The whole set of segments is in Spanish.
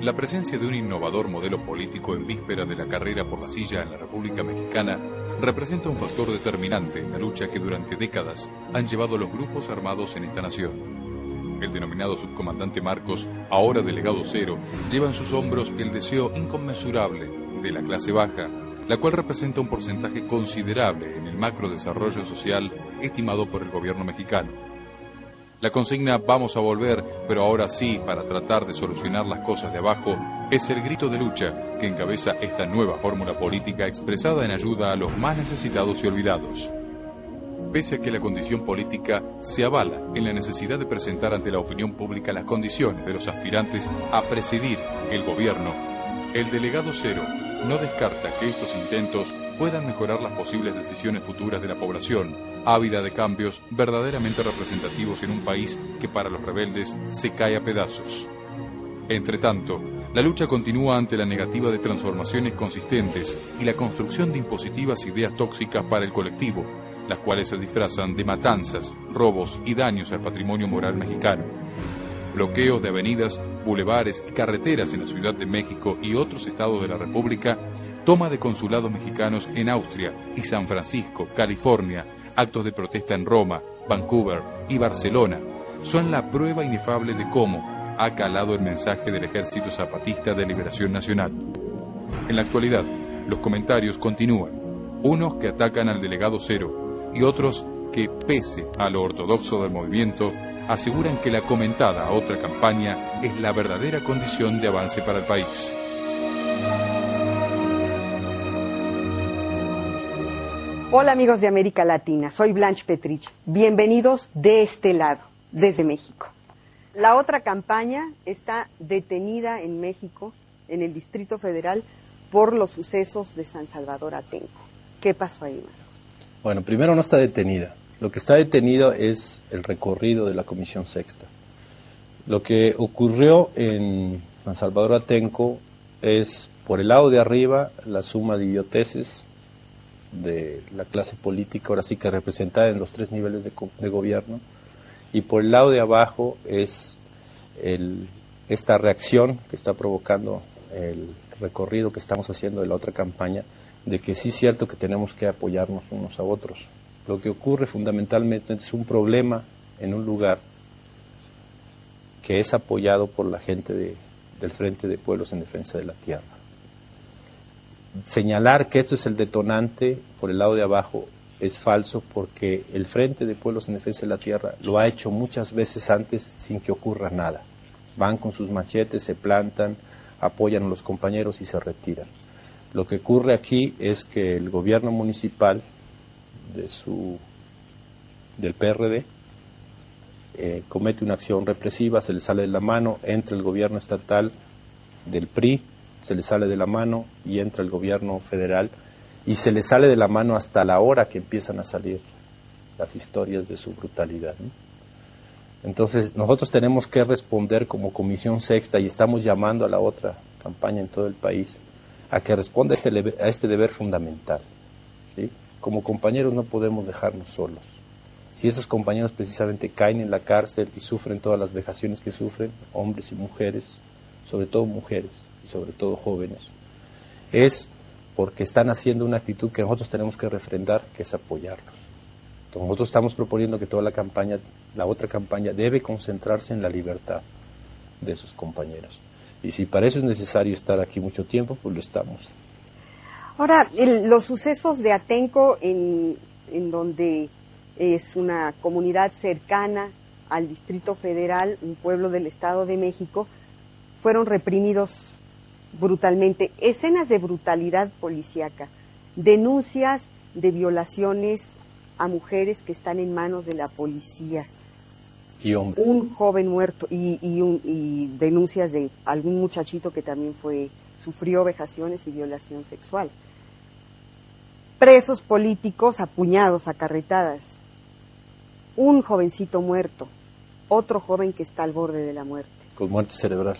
La presencia de un innovador modelo político en víspera de la carrera por la silla en la República Mexicana representa un factor determinante en la lucha que durante décadas han llevado los grupos armados en esta nación. El denominado subcomandante Marcos, ahora delegado Cero, lleva en sus hombros el deseo inconmensurable de la clase baja, la cual representa un porcentaje considerable en el macro desarrollo social estimado por el gobierno mexicano. La consigna "vamos a volver, pero ahora sí, para tratar de solucionar las cosas de abajo", es el grito de lucha que encabeza esta nueva fórmula política expresada en ayuda a los más necesitados y olvidados. Pese a que la condición política se avala en la necesidad de presentar ante la opinión pública las condiciones de los aspirantes a presidir el gobierno, el delegado Cero no descarta que estos intentos puedan mejorar las posibles decisiones futuras de la población, ávida de cambios verdaderamente representativos en un país que para los rebeldes se cae a pedazos. Entre tanto, la lucha continúa ante la negativa de transformaciones consistentes y la construcción de impositivas ideas tóxicas para el colectivo, las cuales se disfrazan de matanzas, robos y daños al patrimonio moral mexicano. Bloqueos de avenidas, bulevares y carreteras en la Ciudad de México y otros estados de la República, toma de consulados mexicanos en Austria y San Francisco, California, actos de protesta en Roma, Vancouver y Barcelona, son la prueba inefable de cómo ha calado el mensaje del Ejército Zapatista de Liberación Nacional. En la actualidad, los comentarios continúan, unos que atacan al delegado Cero y otros que, pese a lo ortodoxo del movimiento, aseguran que la comentada otra campaña es la verdadera condición de avance para el país. Hola amigos de América Latina, soy Blanche Petrich. Bienvenidos de este lado, desde México. La otra campaña está detenida en México, en el Distrito Federal, por los sucesos de San Salvador Atenco. ¿Qué pasó ahí, Marcos? Bueno, primero no está detenida. Lo que está detenido es el recorrido de la Comisión Sexta. Lo que ocurrió en San Salvador Atenco es, por el lado de arriba, la suma de idioteces de la clase política, ahora sí que representada en los tres niveles de gobierno, y por el lado de abajo es esta reacción que está provocando el recorrido que estamos haciendo de la otra campaña, de que sí es cierto que tenemos que apoyarnos unos a otros. Lo que ocurre fundamentalmente es un problema en un lugar que es apoyado por la gente del Frente de Pueblos en Defensa de la Tierra. Señalar que esto es el detonante por el lado de abajo es falso, porque el Frente de Pueblos en Defensa de la Tierra lo ha hecho muchas veces antes sin que ocurra nada. Van con sus machetes, se plantan, apoyan a los compañeros y se retiran. Lo que ocurre aquí es que el gobierno municipal del PRD comete una acción represiva, se le sale de la mano, entra el gobierno estatal del PRI, se le sale de la mano y entra el gobierno federal y se le sale de la mano hasta la hora que empiezan a salir las historias de su brutalidad, ¿no? Entonces nosotros tenemos que responder como Comisión Sexta, y estamos llamando a la otra campaña en todo el país a que responda a este deber fundamental, ¿sí? Como compañeros no podemos dejarnos solos. Si esos compañeros precisamente caen en la cárcel y sufren todas las vejaciones que sufren, hombres y mujeres, sobre todo mujeres y sobre todo jóvenes, es porque están haciendo una actitud que nosotros tenemos que refrendar, que es apoyarlos. Entonces, nosotros estamos proponiendo que toda la otra campaña debe concentrarse en la libertad de sus compañeros. Y si para eso es necesario estar aquí mucho tiempo, pues lo estamos. Ahora, los sucesos de Atenco, en donde es una comunidad cercana al Distrito Federal, un pueblo del Estado de México, fueron reprimidos brutalmente. Escenas de brutalidad policíaca, denuncias de violaciones a mujeres que están en manos de la policía. Y hombres. Un joven muerto y denuncias de algún muchachito que también sufrió vejaciones y violación sexual. Presos políticos apuñados a carretadas. Un jovencito muerto. Otro joven que está al borde de la muerte. Con muerte cerebral.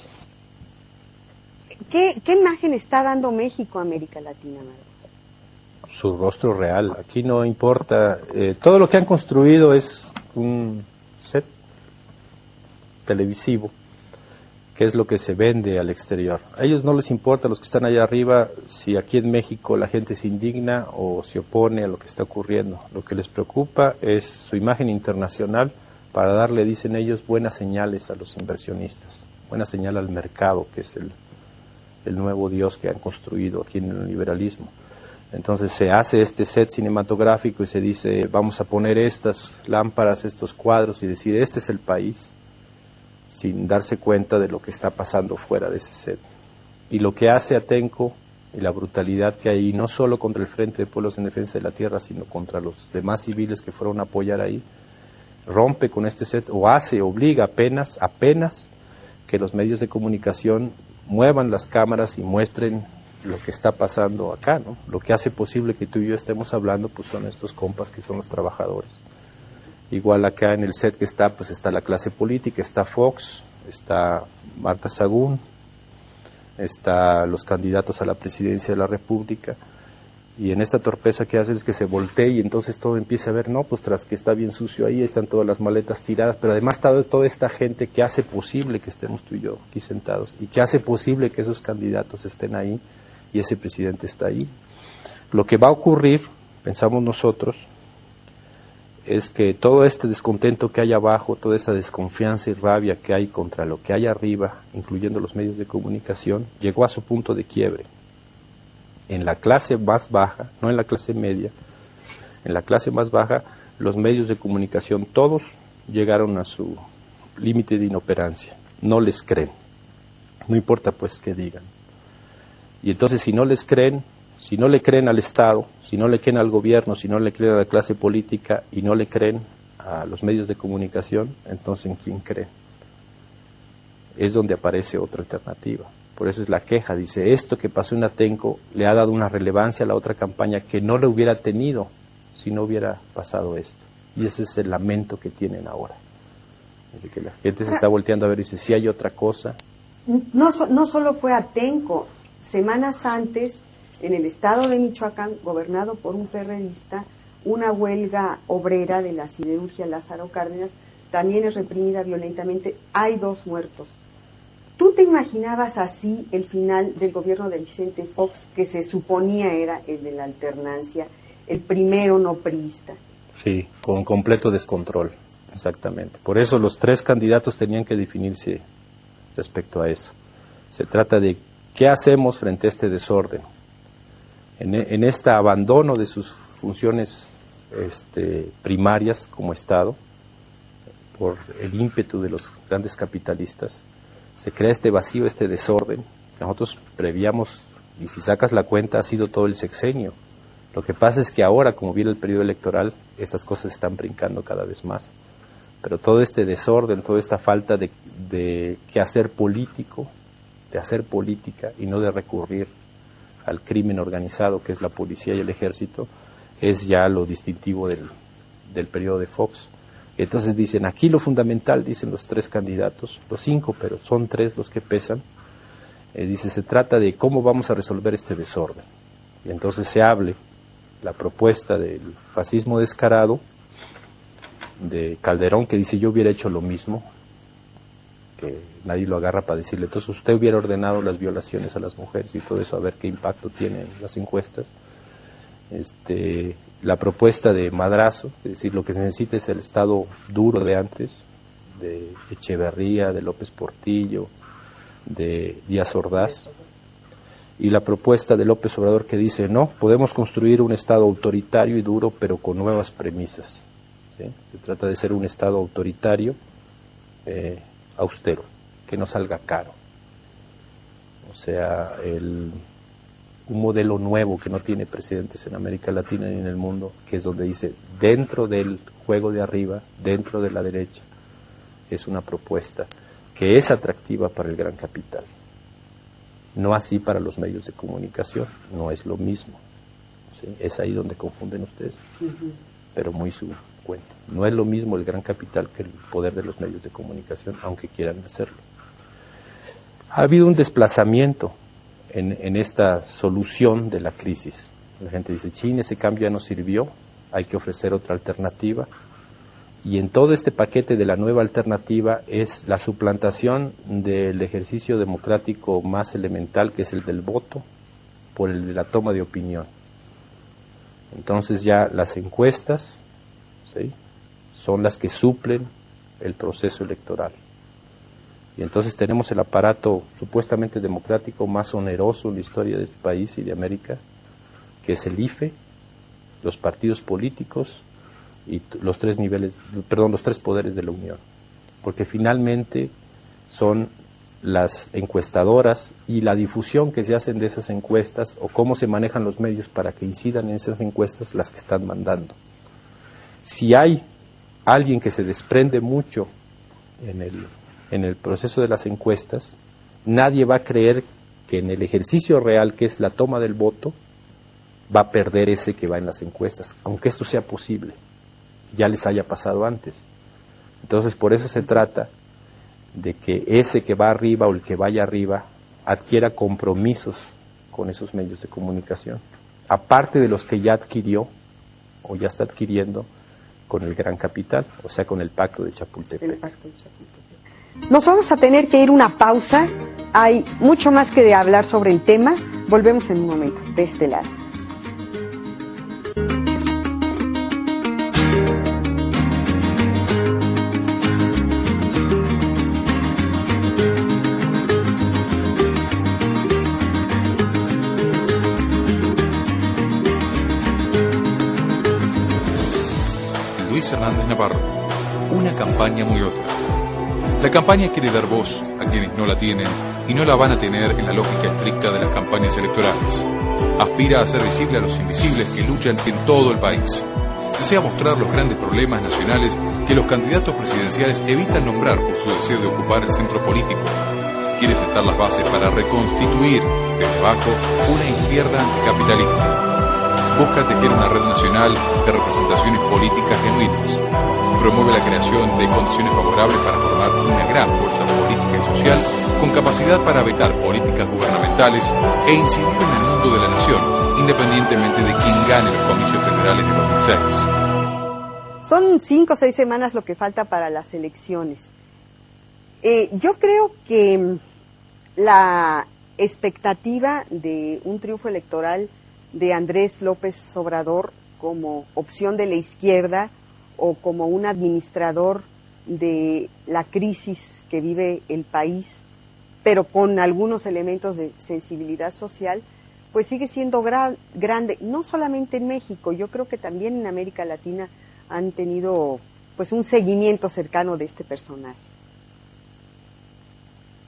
¿Qué imagen está dando México a América Latina, Marcos? Su rostro real. Aquí no importa. Todo lo que han construido es un set televisivo qué es lo que se vende al exterior. A ellos no les importa, a los que están allá arriba, si aquí en México la gente se indigna o se opone a lo que está ocurriendo. Lo que les preocupa es su imagen internacional para darle, dicen ellos, buenas señales a los inversionistas, buena señal al mercado, que es el nuevo Dios que han construido aquí en el liberalismo. Entonces se hace este set cinematográfico y se dice, vamos a poner estas lámparas, estos cuadros y decir, este es el país, sin darse cuenta de lo que está pasando fuera de ese set. Y lo que hace Atenco y la brutalidad que hay, no solo contra el Frente de Pueblos en Defensa de la Tierra, sino contra los demás civiles que fueron a apoyar ahí, rompe con este set, o obliga apenas que los medios de comunicación muevan las cámaras y muestren lo que está pasando acá, ¿no? Lo que hace posible que tú y yo estemos hablando, pues son estos compas que son los trabajadores. Igual acá en el set que está, pues está la clase política, está Fox, está Marta Sagún, está los candidatos a la presidencia de la República, y en esta torpeza que hace es que se voltee y entonces todo empieza a ver, no, pues tras que está bien sucio ahí, están todas las maletas tiradas, pero además está toda esta gente que hace posible que estemos tú y yo aquí sentados, y que hace posible que esos candidatos estén ahí, y ese presidente está ahí. Lo que va a ocurrir, pensamos nosotros, es que todo este descontento que hay abajo, toda esa desconfianza y rabia que hay contra lo que hay arriba, incluyendo los medios de comunicación, llegó a su punto de quiebre. En la clase más baja, no en la clase media, en la clase más baja, los medios de comunicación todos llegaron a su límite de inoperancia. No les creen. No importa pues qué digan. Y entonces si no les creen, si no le creen al Estado, si no le creen al gobierno, si no le creen a la clase política y no le creen a los medios de comunicación, entonces ¿en quién creen? Es donde aparece otra alternativa. Por eso es la queja, dice, esto que pasó en Atenco le ha dado una relevancia a la otra campaña que no le hubiera tenido si no hubiera pasado esto. Y ese es el lamento que tienen ahora. Desde que la gente se está volteando a ver y dice, sí hay otra cosa. No solo fue Atenco, semanas antes, en el estado de Michoacán, gobernado por un perredista, una huelga obrera de la siderurgia Lázaro Cárdenas también es reprimida violentamente, hay 2 muertos. ¿Tú te imaginabas así el final del gobierno de Vicente Fox, que se suponía era el de la alternancia, el primero no priista? Sí, con completo descontrol, exactamente. Por eso los 3 candidatos tenían que definirse respecto a eso. Se trata de qué hacemos frente a este desorden, en este abandono de sus funciones primarias como Estado, por el ímpetu de los grandes capitalistas. Se crea este vacío, este desorden. Nosotros prevíamos, y si sacas la cuenta, ha sido todo el sexenio. Lo que pasa es que ahora, como viene el periodo electoral, estas cosas están brincando cada vez más. Pero todo este desorden, toda esta falta de quehacer político, de hacer política y no de recurrir al crimen organizado, que es la policía y el ejército, es ya lo distintivo del periodo de Fox. Entonces dicen, aquí lo fundamental, dicen los 3 candidatos, los 5, pero son 3 los que pesan, dice, se trata de cómo vamos a resolver este desorden. Y entonces se hable la propuesta del fascismo descarado, de Calderón, que dice, yo hubiera hecho lo mismo, que nadie lo agarra para decirle, entonces usted hubiera ordenado las violaciones a las mujeres y todo eso, a ver qué impacto tienen las encuestas. La propuesta de Madrazo, es decir, lo que se necesita es el Estado duro de antes, de Echeverría, de López Portillo, de Díaz Ordaz, y la propuesta de López Obrador que dice, no, podemos construir un Estado autoritario y duro, pero con nuevas premisas, ¿sí? Se trata de ser un Estado autoritario, austero, que no salga caro. O sea, un modelo nuevo que no tiene precedentes en América Latina ni en el mundo, que es donde dice, dentro del juego de arriba, dentro de la derecha, es una propuesta que es atractiva para el gran capital. No así para los medios de comunicación, no es lo mismo. ¿Sí? Es ahí donde confunden ustedes, pero muy su cuento. No es lo mismo el gran capital que el poder de los medios de comunicación, aunque quieran hacerlo. Ha habido un desplazamiento en esta solución de la crisis. La gente dice, China, ese cambio ya no sirvió, hay que ofrecer otra alternativa. Y en todo este paquete de la nueva alternativa es la suplantación del ejercicio democrático más elemental, que es el del voto, por el de la toma de opinión. Entonces ya las encuestas, ¿sí?, son las que suplen el proceso electoral. Y entonces tenemos el aparato supuestamente democrático más oneroso en la historia de este país y de América, que es el IFE, los partidos políticos y los tres poderes de la Unión. Porque finalmente son las encuestadoras y la difusión que se hacen de esas encuestas o cómo se manejan los medios para que incidan en esas encuestas las que están mandando. Si hay alguien que se desprende mucho en el proceso de las encuestas, nadie va a creer que en el ejercicio real, que es la toma del voto, va a perder ese que va en las encuestas, aunque esto sea posible, ya les haya pasado antes. Entonces, por eso se trata de que ese que va arriba o el que vaya arriba adquiera compromisos con esos medios de comunicación, aparte de los que ya adquirió o ya está adquiriendo con el gran capital, o sea, con el Pacto de Chapultepec. El Pacto de Chapultepec. Nos vamos a tener que ir una pausa. Hay mucho más que de hablar sobre el tema. Volvemos en un momento de este lado. Luis Hernández Navarro, una campaña muy otra. La campaña quiere dar voz a quienes no la tienen y no la van a tener en la lógica estricta de las campañas electorales. Aspira a hacer visible a los invisibles que luchan en todo el país. Desea mostrar los grandes problemas nacionales que los candidatos presidenciales evitan nombrar por su deseo de ocupar el centro político. Quiere sentar las bases para reconstituir desde abajo una izquierda anticapitalista. Busca tejer una red nacional de representaciones políticas genuinas. Promueve la creación de condiciones favorables para formar una gran fuerza política y social con capacidad para vetar políticas gubernamentales e incidir en el mundo de la nación, independientemente de quién gane los comicios federales de 2006. Son 5 o 6 semanas lo que falta para las elecciones. Yo creo que la expectativa de un triunfo electoral de Andrés López Obrador como opción de la izquierda o como un administrador de la crisis que vive el país, pero con algunos elementos de sensibilidad social, pues sigue siendo grande, no solamente en México. Yo creo que también en América Latina han tenido pues un seguimiento cercano de este personaje.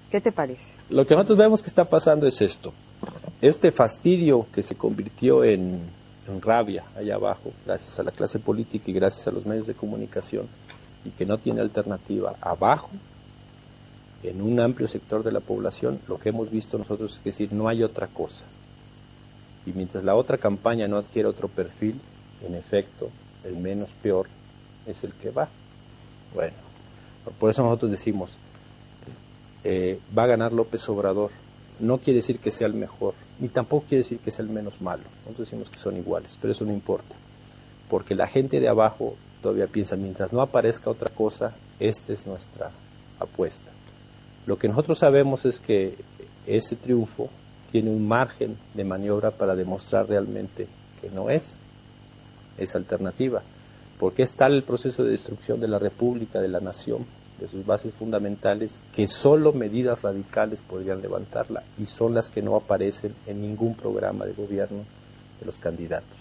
¿Qué te parece? Lo que nosotros vemos que está pasando es esto. Este fastidio que se convirtió en rabia allá abajo, gracias a la clase política y gracias a los medios de comunicación, y que no tiene alternativa abajo, en un amplio sector de la población, lo que hemos visto nosotros es decir, no hay otra cosa. Y mientras la otra campaña no adquiere otro perfil, en efecto, el menos peor es el que va. Bueno, por eso nosotros decimos, va a ganar López Obrador. No quiere decir que sea el mejor, ni tampoco quiere decir que sea el menos malo. Nosotros decimos que son iguales, pero eso no importa. Porque la gente de abajo todavía piensa, mientras no aparezca otra cosa, esta es nuestra apuesta. Lo que nosotros sabemos es que ese triunfo tiene un margen de maniobra para demostrar realmente que no es esa alternativa. Porque es tal el proceso de destrucción de la República, de la nación, de sus bases fundamentales, que solo medidas radicales podrían levantarla, y son las que no aparecen en ningún programa de gobierno de los candidatos.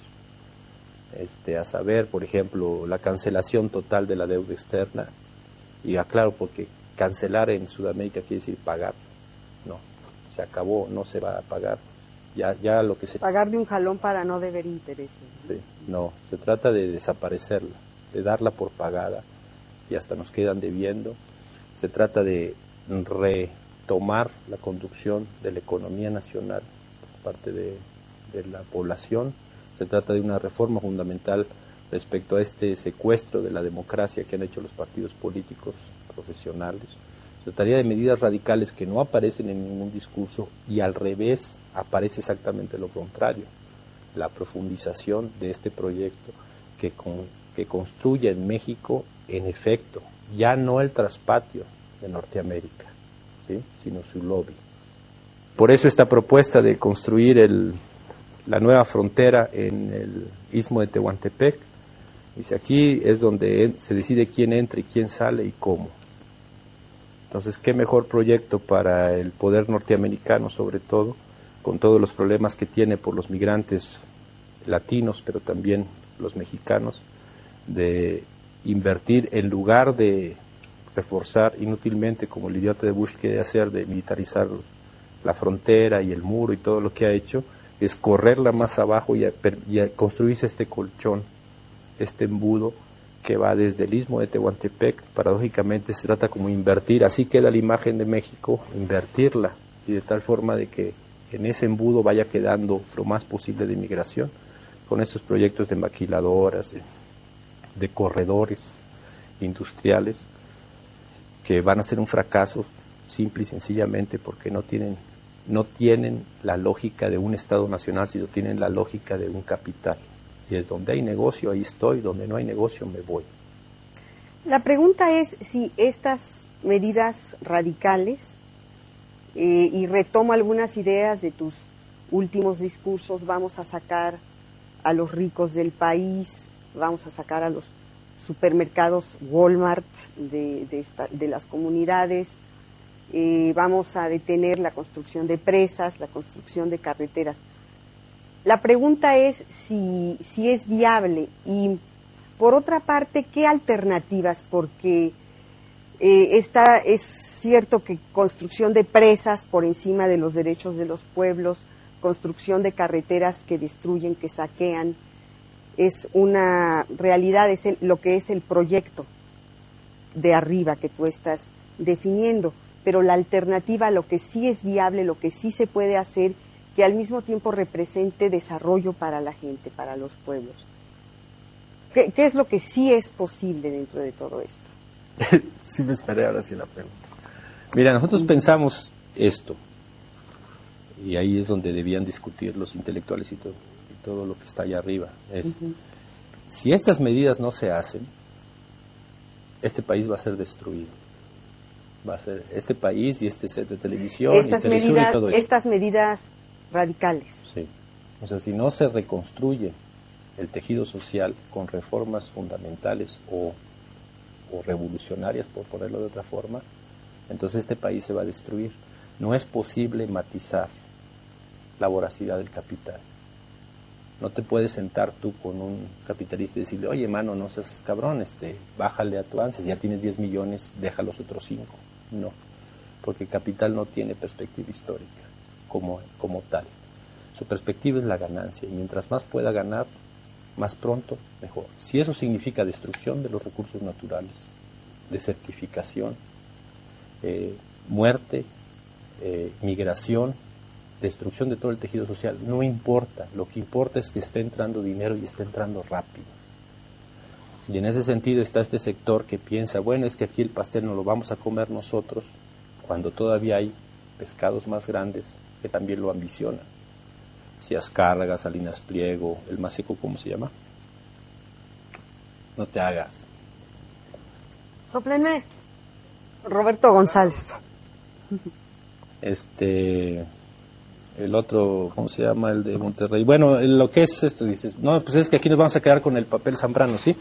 A saber, por ejemplo, la cancelación total de la deuda externa, y aclaro, porque cancelar en Sudamérica quiere decir pagar. No, se acabó, no se va a pagar. Ya lo que se... Pagar de un jalón para no deber intereses. Sí, no, se trata de desaparecerla, de darla por pagada, y hasta nos quedan debiendo. Se trata de retomar la conducción de la economía nacional por parte de la población. Se trata de una reforma fundamental respecto a este secuestro de la democracia que han hecho los partidos políticos profesionales. Se trataría de medidas radicales que no aparecen en ningún discurso, y al revés aparece exactamente lo contrario, la profundización de este proyecto que construya en México en efecto, ya no el traspatio de Norteamérica, ¿sí?, sino su lobby. Por eso esta propuesta de construir la nueva frontera en el istmo de Tehuantepec, dice, aquí es donde se decide quién entra y quién sale y cómo. Entonces, qué mejor proyecto para el poder norteamericano, sobre todo, con todos los problemas que tiene por los migrantes latinos, pero también los mexicanos, de invertir en lugar de reforzar inútilmente, como el idiota de Bush quiere hacer, de militarizar la frontera y el muro y todo lo que ha hecho, es correrla más abajo y construirse este colchón, este embudo que va desde el istmo de Tehuantepec. Paradójicamente se trata como invertir, así queda la imagen de México, invertirla, y de tal forma de que en ese embudo vaya quedando lo más posible de migración, con estos proyectos de maquiladoras, de corredores industriales, que van a ser un fracaso simple y sencillamente porque no tienen la lógica de un Estado nacional, sino tienen la lógica de un capital. Y es donde hay negocio, ahí estoy, donde no hay negocio, me voy. La pregunta es si estas medidas radicales, y retomo algunas ideas de tus últimos discursos, vamos a sacar a los ricos del país, vamos a sacar a los supermercados Walmart de las comunidades, vamos a detener la construcción de presas, la construcción de carreteras. La pregunta es si es viable y, por otra parte, ¿qué alternativas? Porque es cierto que construcción de presas por encima de los derechos de los pueblos, construcción de carreteras que destruyen, que saquean, es una realidad, es lo que es el proyecto de arriba que tú estás definiendo, pero la alternativa, lo que sí es viable, lo que sí se puede hacer, que al mismo tiempo represente desarrollo para la gente, para los pueblos. ¿Qué es lo que sí es posible dentro de todo esto? Sí, me esperé ahora sí la pregunta. Mira, nosotros pensamos esto, y ahí es donde debían discutir los intelectuales y todo lo que está allá arriba. Es, si estas medidas no se hacen, este país va a ser destruido. Va a ser este país y este set de televisión y Telesur y todo eso. Estas medidas radicales. Sí. O sea, si no se reconstruye el tejido social con reformas fundamentales o revolucionarias, por ponerlo de otra forma, entonces este país se va a destruir. No es posible matizar la voracidad del capital. No te puedes sentar tú con un capitalista y decirle, oye, mano, no seas cabrón, bájale a tu ANSES, ya tienes 10 millones, deja los otros 5. No, porque el capital no tiene perspectiva histórica como tal. Su perspectiva es la ganancia, y mientras más pueda ganar, más pronto, mejor. Si eso significa destrucción de los recursos naturales, desertificación, muerte, migración, destrucción de todo el tejido social, no importa. Lo que importa es que esté entrando dinero y esté entrando rápido. Y en ese sentido está este sector que piensa, bueno, es que aquí el pastel no lo vamos a comer nosotros, cuando todavía hay pescados más grandes que también lo ambicionan. Si Azcárraga, Salinas Pliego, el más seco, ¿cómo se llama? No te hagas. Sóplenme. Roberto González. El otro, ¿cómo se llama? El de Monterrey. Bueno, lo que es esto, dices, no, pues es que aquí nos vamos a quedar con el papel Zambrano, ¿sí?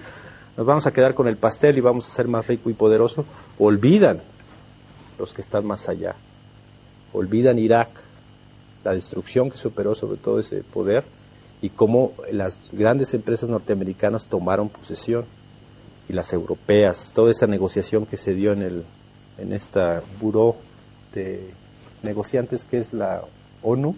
Nos vamos a quedar con el pastel y vamos a ser más rico y poderoso. Olvidan los que están más allá. Olvidan Irak, la destrucción que se operó sobre todo ese poder y cómo las grandes empresas norteamericanas tomaron posesión y las europeas, toda esa negociación que se dio en esta buró de negociantes que es la ONU,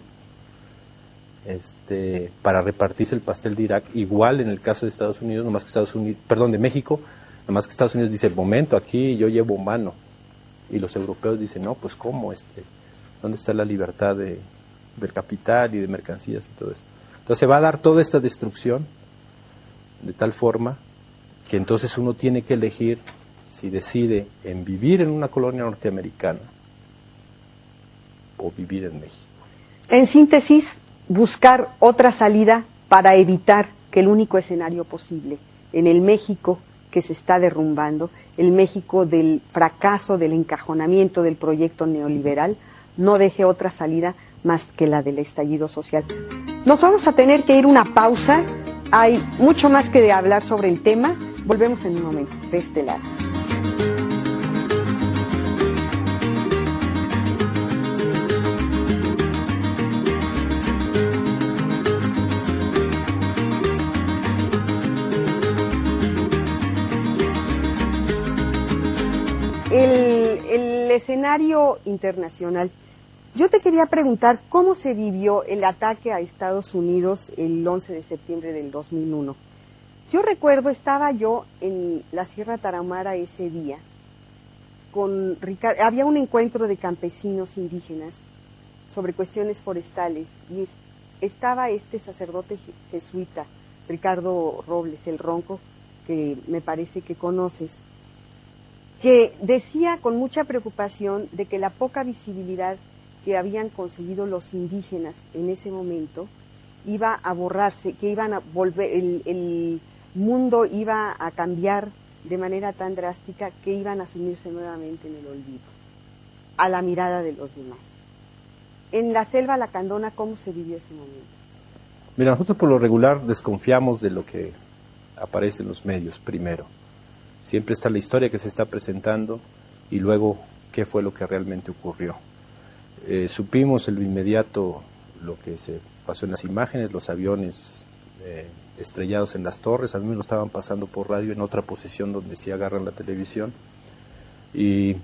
para repartirse el pastel de Irak, igual en el caso de Estados Unidos, de México, nomás que Estados Unidos dice, momento, aquí yo llevo mano, y los europeos dicen, no, pues ¿cómo? ¿Dónde está la libertad del capital y de mercancías y todo eso? Entonces va a dar toda esta destrucción de tal forma que entonces uno tiene que elegir si decide en vivir en una colonia norteamericana o vivir en México. En síntesis, buscar otra salida para evitar que el único escenario posible en el México que se está derrumbando, el México del fracaso, del encajonamiento del proyecto neoliberal, no deje otra salida más que la del estallido social. Nos vamos a tener que ir una pausa, hay mucho más que de hablar sobre el tema, volvemos en un momento, de este lado. El escenario internacional. Yo te quería preguntar cómo se vivió el ataque a Estados Unidos el 11 de septiembre del 2001. Yo recuerdo, estaba yo en la Sierra Tarahumara ese día, con Ricardo, había un encuentro de campesinos indígenas sobre cuestiones forestales, y estaba este sacerdote jesuita, Ricardo Robles, el Ronco, que me parece que conoces, que decía con mucha preocupación de que la poca visibilidad que habían conseguido los indígenas en ese momento iba a borrarse, que iban a volver, el mundo iba a cambiar de manera tan drástica que iban a sumirse nuevamente en el olvido, a la mirada de los demás. En la selva lacandona, ¿cómo se vivió ese momento? Mira, nosotros por lo regular desconfiamos de lo que aparece en los medios primero. Siempre está la historia que se está presentando y luego qué fue lo que realmente ocurrió. Supimos en lo inmediato lo que se pasó en las imágenes, los aviones estrellados en las torres. A mí me lo estaban pasando por radio en otra posición donde sí agarran la televisión, y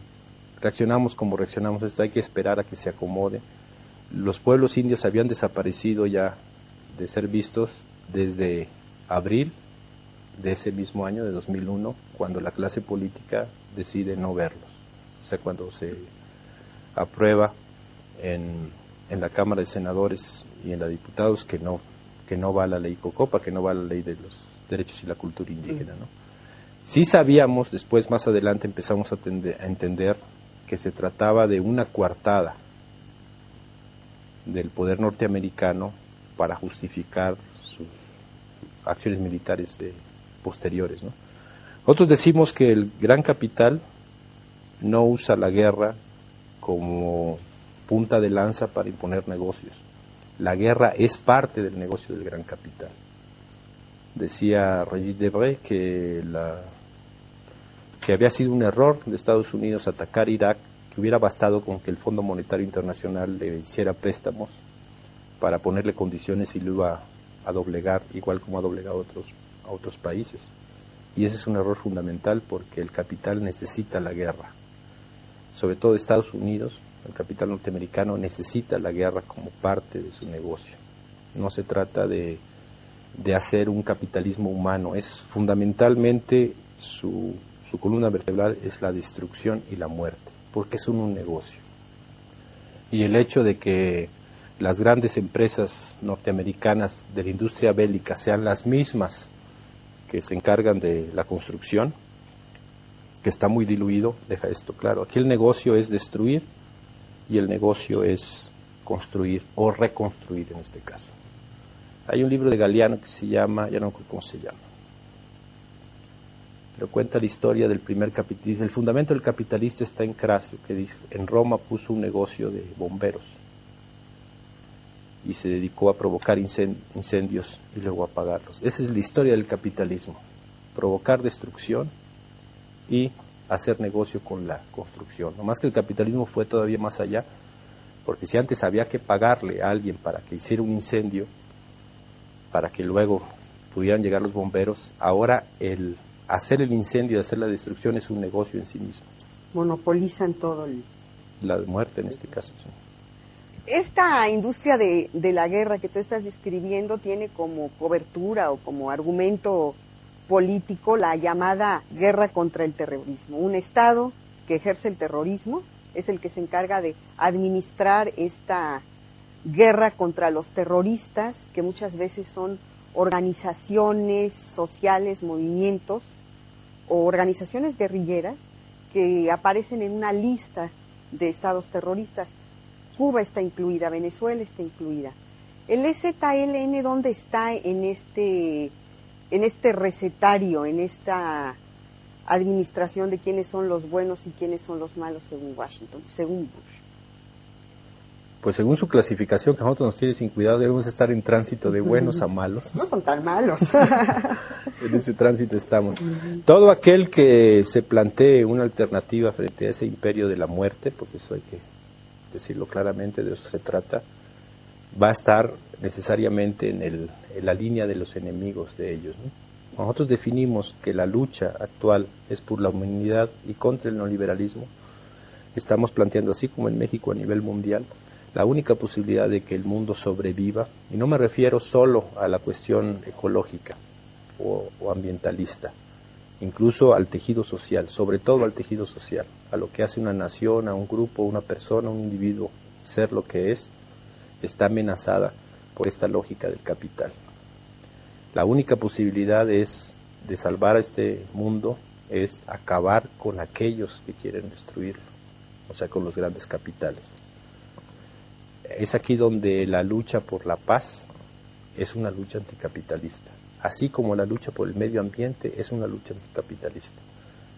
reaccionamos como reaccionamos. Esto hay que esperar a que se acomode. Los pueblos indios habían desaparecido ya de ser vistos desde abril de ese mismo año, de 2001, cuando la clase política decide no verlos. O sea, cuando se aprueba en la Cámara de Senadores y en la de Diputados que no va la ley Cocopa, que no va la ley de los derechos y la cultura indígena, ¿no? Sí sabíamos, después más adelante empezamos a entender que se trataba de una coartada del poder norteamericano para justificar sus acciones militares posteriores, ¿no? Nosotros decimos que el gran capital no usa la guerra como punta de lanza para imponer negocios. La guerra es parte del negocio del gran capital. Decía Regis Debray que había sido un error de Estados Unidos atacar Irak, que hubiera bastado con que el Fondo Monetario Internacional le hiciera préstamos para ponerle condiciones y lo iba a doblegar, igual como ha doblegado a otros países. Y ese es un error fundamental, porque el capital necesita la guerra. Sobre todo Estados Unidos, el capital norteamericano necesita la guerra como parte de su negocio. No se trata de hacer un capitalismo humano, es fundamentalmente su columna vertebral es la destrucción y la muerte, porque son un negocio. Y el hecho de que las grandes empresas norteamericanas de la industria bélica sean las mismas que se encargan de la construcción, que está muy diluido, deja esto claro. Aquí el negocio es destruir y el negocio es construir o reconstruir en este caso. Hay un libro de Galeano que se llama, ya no recuerdo cómo se llama, pero cuenta la historia del primer capitalista. El fundamento del capitalista está en Crasio, que dice, en Roma puso un negocio de bomberos y se dedicó a provocar incendios y luego a apagarlos. Esa es la historia del capitalismo, provocar destrucción y hacer negocio con la construcción. No más que el capitalismo fue todavía más allá, porque si antes había que pagarle a alguien para que hiciera un incendio, para que luego pudieran llegar los bomberos, ahora el hacer el incendio y hacer la destrucción es un negocio en sí mismo. Monopolizan todo la muerte en este caso, sí. Esta industria de la guerra que tú estás describiendo tiene como cobertura o como argumento político la llamada guerra contra el terrorismo. Un Estado que ejerce el terrorismo es el que se encarga de administrar esta guerra contra los terroristas, que muchas veces son organizaciones sociales, movimientos o organizaciones guerrilleras que aparecen en una lista de estados terroristas. Cuba está incluida, Venezuela está incluida. ¿El EZLN dónde está en este recetario, en esta administración de quiénes son los buenos y quiénes son los malos según Washington, según Bush? Pues según su clasificación, que a nosotros nos tiene sin cuidado, debemos estar en tránsito de buenos a malos. No son tan malos. En ese tránsito estamos. Todo aquel que se plantee una alternativa frente a ese imperio de la muerte, porque eso hay que decirlo claramente, de eso se trata, va a estar necesariamente en la línea de los enemigos de ellos, ¿no? Nosotros definimos que la lucha actual es por la humanidad y contra el neoliberalismo. Estamos planteando, así como en México a nivel mundial, la única posibilidad de que el mundo sobreviva, y no me refiero solo a la cuestión ecológica o ambientalista, incluso al tejido social, sobre todo al tejido social, a lo que hace una nación, a un grupo, una persona, un individuo, ser lo que es, está amenazada por esta lógica del capital. La única posibilidad de salvar a este mundo es acabar con aquellos que quieren destruirlo, o sea, con los grandes capitales. Es aquí donde la lucha por la paz es una lucha anticapitalista, así como la lucha por el medio ambiente es una lucha anticapitalista,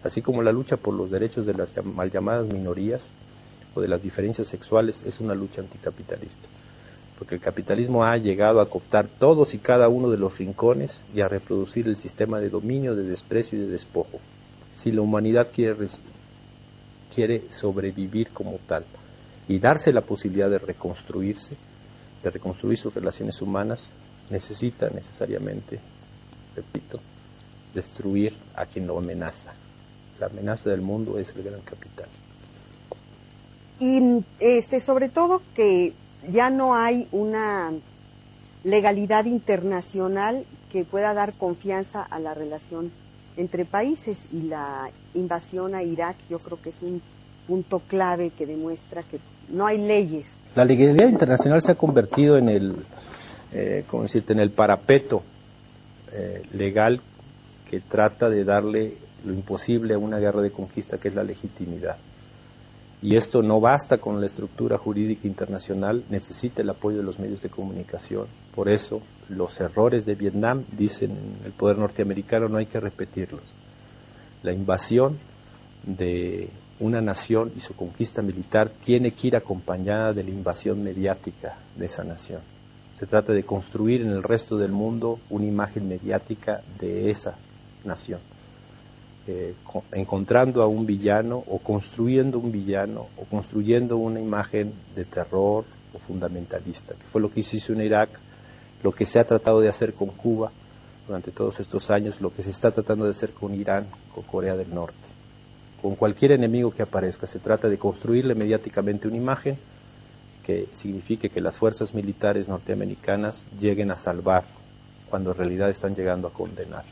así como la lucha por los derechos de las mal llamadas minorías o de las diferencias sexuales es una lucha anticapitalista, porque el capitalismo ha llegado a cooptar todos y cada uno de los rincones y a reproducir el sistema de dominio, de desprecio y de despojo. Si la humanidad quiere sobrevivir como tal y darse la posibilidad de reconstruirse, de reconstruir sus relaciones humanas, necesita necesariamente, repito, destruir a quien lo amenaza. La amenaza del mundo es el gran capital. Y sobre todo que ya no hay una legalidad internacional que pueda dar confianza a la relación entre países, y la invasión a Irak yo creo que es un punto clave que demuestra que no hay leyes. La legalidad internacional se ha convertido en el parapeto legal que trata de darle lo imposible a una guerra de conquista, que es la legitimidad. Y esto no basta con la estructura jurídica internacional, necesita el apoyo de los medios de comunicación. Por eso, los errores de Vietnam, dicen el poder norteamericano, no hay que repetirlos. La invasión de una nación y su conquista militar tiene que ir acompañada de la invasión mediática de esa nación. Se trata de construir en el resto del mundo una imagen mediática de esa nación. Encontrando a un villano o construyendo un villano o construyendo una imagen de terror o fundamentalista, que fue lo que se hizo en Irak, lo que se ha tratado de hacer con Cuba durante todos estos años, lo que se está tratando de hacer con Irán, con Corea del Norte. Con cualquier enemigo que aparezca, se trata de construirle mediáticamente una imagen que signifique que las fuerzas militares norteamericanas lleguen a salvar, cuando en realidad están llegando a condenar.